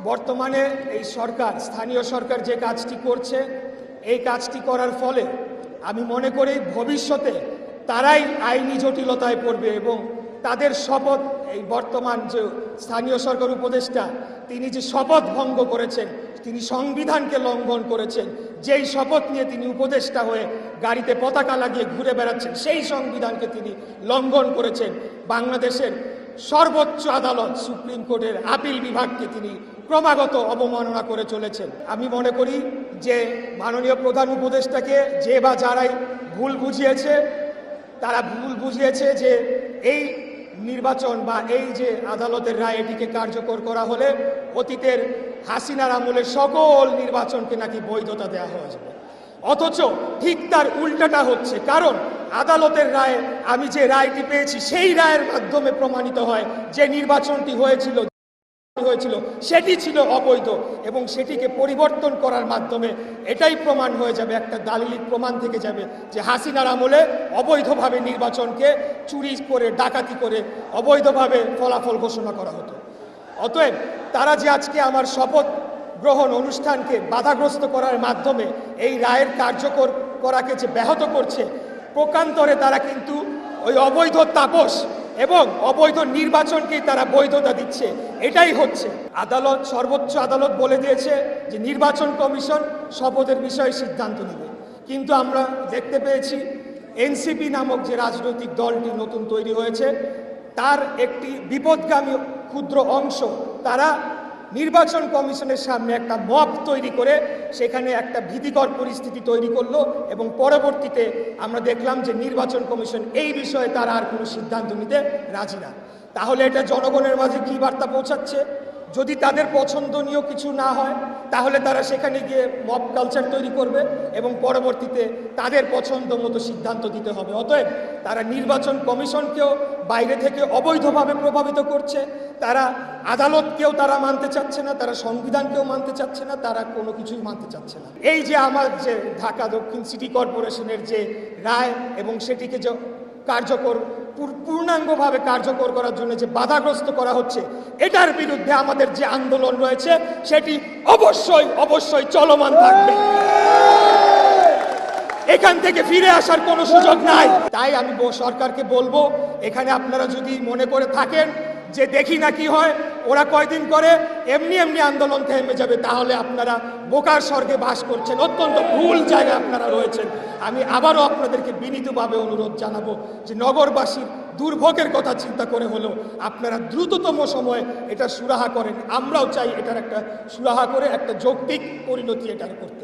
বর্তমানে এই সরকার, স্থানীয় সরকার যে কাজটি করছে, এই কাজটি করার ফলে আমি মনে করি ভবিষ্যতে তারাই আইনি জটিলতায় পড়বে এবং তাদের শপথ, এই বর্তমান যে স্থানীয় সরকার উপদেষ্টা, তিনি যে শপথ ভঙ্গ করেছেন, তিনি সংবিধানকে লঙ্ঘন করেছেন, যেই শপথ নিয়ে তিনি উপদেষ্টা হয়ে গাড়িতে পতাকা লাগিয়ে ঘুরে বেড়াচ্ছেন, সেই সংবিধানকে তিনি লঙ্ঘন করেছেন। বাংলাদেশের সর্বোচ্চ আদালত সুপ্রিম কোর্টের আপিল বিভাগকে তিনি ক্রমাগত অবমাননা করে চলেছেন। আমি মনে করি যে মাননীয় প্রধান উপদেষ্টাকে যে বা যারাই ভুল বুঝিয়েছে, তারা ভুল বুঝিয়েছে যে এই নির্বাচন বা এই যে আদালতের রায়, এটিকে কার্যকর করা হলে অতীতের হাসিনার আমলের সকল নির্বাচনকে নাকি বৈধতা দেওয়া হয়ে যাবে। অথচ ঠিক তার উল্টাটা হচ্ছে, কারণ আদালতের রায়ে আমি যে রায়টি পেয়েছি, সেই রায়ের মাধ্যমে প্রমাণিত হয় যে নির্বাচনটি হয়েছিল সেটি ছিল অবৈধ এবং সেটিকে পরিবর্তন করার মাধ্যমে এটাই প্রমাণ হয়ে যাবে, একটা দালিলিক প্রমাণ থেকে যাবে যে হাসিনার আমলে অবৈধভাবে নির্বাচনকে চুরি করে, ডাকাতি করে অবৈধভাবে ফলাফল ঘোষণা করা হতো। অতএব তারা যে আজকে আমার শপথ গ্রহণ অনুষ্ঠানকে বাধাগ্রস্ত করার মাধ্যমে এই রায়ের কার্যকর করাকে যে ব্যাহত করছে, প্রকান্তরে তারা কিন্তু ওই অবৈধ তাপস এবং অবৈধ নির্বাচনকেই তারা বৈধতা দিচ্ছে। এটাই হচ্ছে আদালত, সর্বোচ্চ আদালত বলে দিয়েছে যে নির্বাচন কমিশন শপথের বিষয়ে সিদ্ধান্ত নেবে, কিন্তু আমরা দেখতে পেয়েছি এনসিপি নামক যে রাজনৈতিক দলটি নতুন তৈরি হয়েছে, তার একটি বিপদগামী ক্ষুদ্র অংশ তারা নির্বাচন কমিশনের সামনে একটা মব তৈরি করে সেখানে একটা ভীতিকর পরিস্থিতি তৈরি করলো এবং পরবর্তীতে আমরা দেখলাম যে নির্বাচন কমিশন এই বিষয়ে তারা আর কোনো সিদ্ধান্ত নিতে রাজি না। তাহলে এটা জনগণের মাঝে কী বার্তা পৌঁছাচ্ছে? যদি তাদের পছন্দনীয় কিছু না হয় তাহলে তারা সেখানে গিয়ে মব কালচার তৈরি করবে এবং পরবর্তীতে তাদের পছন্দ মতো সিদ্ধান্ত দিতে হবে। অতএব তারা নির্বাচন কমিশনকেও বাইরে থেকে অবৈধভাবে প্রভাবিত করছে, তারা আদালতকেও তারা মানতে চাচ্ছে না, তারা সংবিধানকেও মানতে চাচ্ছে না, তারা কোনো কিছুই মানতে চাচ্ছে না। এই যে আমার যে ঢাকা দক্ষিণ সিটি কর্পোরেশনের যে রায় এবং সেটিকে যে কার্যকর, পূর্ণাঙ্গভাবে কার্যকর করার জন্য যে বাধাগ্রস্ত করা হচ্ছে, এটার বিরুদ্ধে আমাদের যে আন্দোলন রয়েছে সেটি অবশ্যই অবশ্যই চলমান থাকবে। এখান থেকে ফিরে আসার কোনো সুযোগ নাই। তাই আমি সরকারকে বলবো, এখানে আপনারা যদি মনে করে থাকেন যে দেখি না কি হয়, ওরা কয়দিন করে এমনি এমনি আন্দোলন থেমে যাবে, তাহলে আপনারা বোকার স্বর্গে বাস করছেন, অত্যন্ত ভুল জায়গায় আপনারা রয়েছেন। আমি আবারও আপনাদেরকে বিনীতভাবে অনুরোধ জানাবো যে নগরবাসীর দুর্ভোগের কথা চিন্তা করে হলেও আপনারা দ্রুততম সময়ে এটা সুরাহা করেন। আমরাও চাই এটার একটা সুরাহা করে একটা যৌক্তিক পরিণতি এটার করতে।